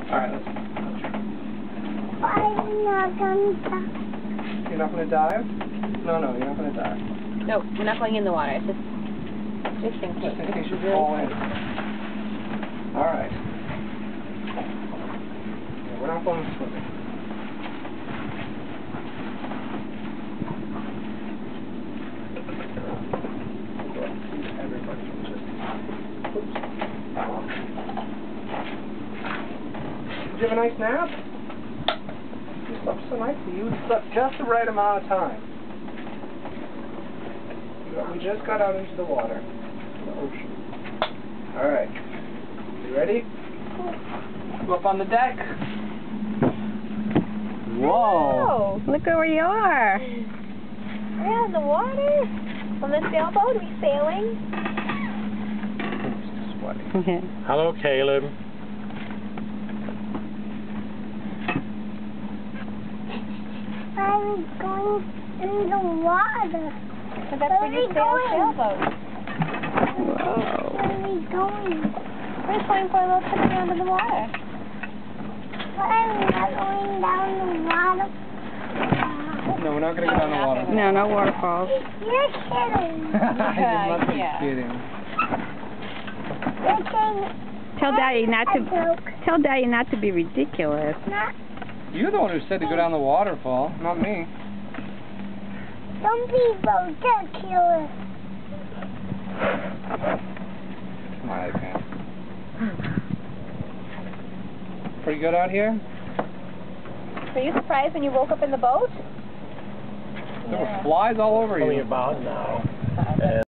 Alright, let's... I'm not gonna die. You're not going to dive? No, you're not going to dive. No, we're not going in the water. It's just in case. Just in case you fall in. Alright. Yeah, we're not going swimming. Did you have a nice nap? You slept so nicely. You slept just the right amount of time. We just got out into the water. The ocean. Alright. You ready? Go up on the deck. Whoa! Look where we are. We're in the water. On the sailboat, are we sailing? Sweaty. Hello, Caleb. I'm going in the water. So that's where you sail a sailboat. Whoa. Where are we going? We're just going for a little trip around in the water. I'm not going down the water. No, we're not going to go down the water. No, no waterfalls. You're kidding. You must be kidding. You're saying Tell Daddy not a joke. Tell Daddy not to be ridiculous. Not, You're the one who said to go down the waterfall, not me. some people ridiculous. Smiley pants. Pretty good out here? Were you surprised when you woke up in the boat? There were flies all over you. Only about now.